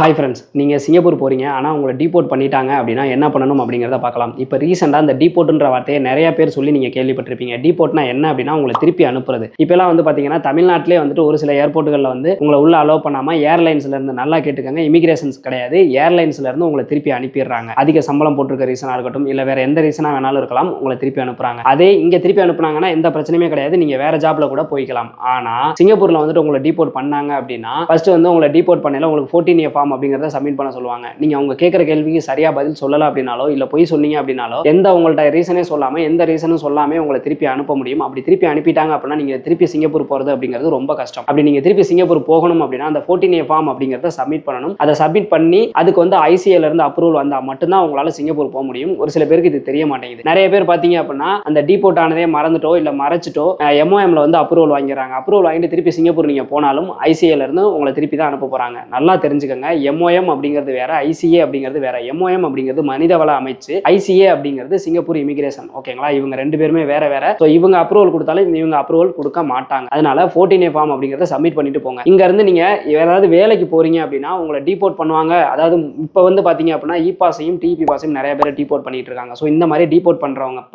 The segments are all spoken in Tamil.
ஹாய் ஃப்ரெண்ட்ஸ், நீங்கள் சிங்கப்பூர் போகிறீங்க. ஆனால் உங்களை டீபோர்ட் பண்ணிட்டாங்க அப்படின்னா என்ன பண்ணணும் அப்படிங்கிறத பார்க்கலாம். இப்போ ரீசெண்டாக இந்த டீபோர்ட்ன்ற வார்த்தையை நிறைய பேர் சொல்லி நீங்கள் கேள்விப்பட்டிருப்பீங்க. டீபோர்ட்னா என்ன அப்படின்னா உங்களை திருப்பி அனுப்புறது. இப்போலாம் பார்த்தீங்கன்னா தமிழ்நாட்டிலே ஒரு சில ஏர்போர்ட்டுகளில் உங்களை உள்ள அலோவ் பண்ணாமல் ஏர்லைன்ஸ்லேருந்து நல்லா கேட்டுக்கங்க, இமிகிரேஷன்ஸ் கிடையாது, ஏர்லைன்ஸ்லேருந்து உங்களை திருப்பி அனுப்பிடுறாங்க. அதிக சம்பளம் போட்டிருக்க ரீசனாக இருக்கட்டும், இல்லை வேறு எந்த ரீசனாக வேணாலும் இருக்கலாம், உங்களை திருப்பி அனுப்புகிறாங்க. அதே இங்கே திருப்பி அனுப்புனாங்கன்னா எந்த பிரச்சனையுமே கிடையாது, நீங்கள் வேறு ஜாப்பில் கூட போய்க்கலாம். ஆனால் சிங்கப்பூரில் உங்களை டீபோர்ட் பண்ணாங்க அப்படின்னா ஃபர்ஸ்ட் உங்களை டீபோர்ட் பண்ணல உங்களுக்கு 14A ஃபார்ம் அப்படிங்கிறத சப்மிட் பண்ண சொல்லுவாங்க. நீங்க அவங்க கேட்குற கேள்விக்கு சரியா பதில் சொல்லல அப்படின்னாலோ இல்ல பொய் சொன்னீங்க அப்படின்னாலோ எந்த உங்கள்ட்ட ரீசனே சொல்லாம எந்த ரீசனும் சொல்லாம உங்களை திருப்பி அனுப்ப முடியும். அப்படி திருப்பி அனுப்பிட்டாங்க அப்படின்னா நீங்க திருப்பி சிங்கப்பூர் போறது அப்படிங்கிறது ரொம்ப கஷ்டம். அப்படி நீங்க திருப்பி சிங்கப்பூர் போகணும் அப்படின்னா அந்த 14A ஃபார்ம் அப்படிங்கிறத சப்மிட் பண்ணணும். அதை சப்மிட் பண்ணி அதுக்கு ICAல இருந்து அப்ரூவல் வந்தா மட்டும்தான் உங்களால சிங்கப்பூர் போக முடியும். ஒரு சில பேருக்கு இது தெரிய மாட்டேங்குது. நிறைய பேர் பாத்தீங்க அப்படின்னா அந்த டீபோர்ட் ஆனதே மறந்துட்டோ இல்ல மறைச்சிட்டோ MOMல அப்ரூவல் வாங்கிறாங்க. அப்ரூவல் வாங்கிட்டு திருப்பி சிங்கப்பூர் நீங்க போனாலும் ICAல இருந்து உங்களை திருப்பி தான் அனுப்ப போறாங்க. நல்லா தெரிஞ்சுக்கங்க, MOM அப்படிங்கிறது வேற, ICA அப்படிங்கிறது வேற. MOM அப்படிங்கிறது மனிதவள அமைச்சு, ICA அப்படிங்கிறது சிங்கப்பூர் இமிகிரேஷன். ஓகேங்களா? இவங்க ரெண்டு பேருமே வேற வேற. ஸோ இவங்க அப்ரூவல் கொடுத்தாலும் இவங்க அப்ரூவல் கொடுக்க மாட்டாங்க. அதனால 14A ஃபார்ம் அப்படிங்கிறத சப்மிட் பண்ணிட்டு போங்க. இங்க இருந்து நீங்க ஏதாவது வேலைக்கு போறீங்க அப்படின்னா உங்களை டீபோர்ட் பண்ணுவாங்க. அதாவது இப்போ பாத்தீங்க அப்படின்னா இ-பாஸையும் டிபி பாஸையும் நிறைய பேர் டீபோர்ட் பண்ணிட்டு இருக்காங்க. ஸோ இந்த மாதிரி டீபோர்ட்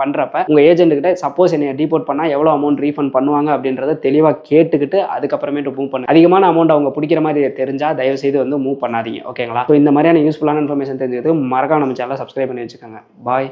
பண்றப்ப உங்க ஏஜென்ட் கிட்ட சப்போஸ் என்னைய டீபோர்ட் பண்ணா எவ்வளவு அமௌண்ட் ரீஃபண்ட் பண்ணுவாங்க அப்படின்றத தெளிவா கேட்டுக்கிட்டு அதுக்கப்புறமேட்டு மூவ் பண்ணு. அதிகமான அமௌண்ட் அவங்க பிடிக்கிற மாதிரி தெரிஞ்சா தயவு செய்து மூவ் பண்ணாதீங்க. ஓகேங்களா? ஸோ இந்த மாதிரியான யூஸ்ஃபுல்லான இன்ஃபர்மேஷன் தெரிஞ்சுக்கிறதுக்கு மறக்காம நம்ம சேனலை சப்ஸ்கிரைப் பண்ணி வச்சுக்கோங்க. பாய்.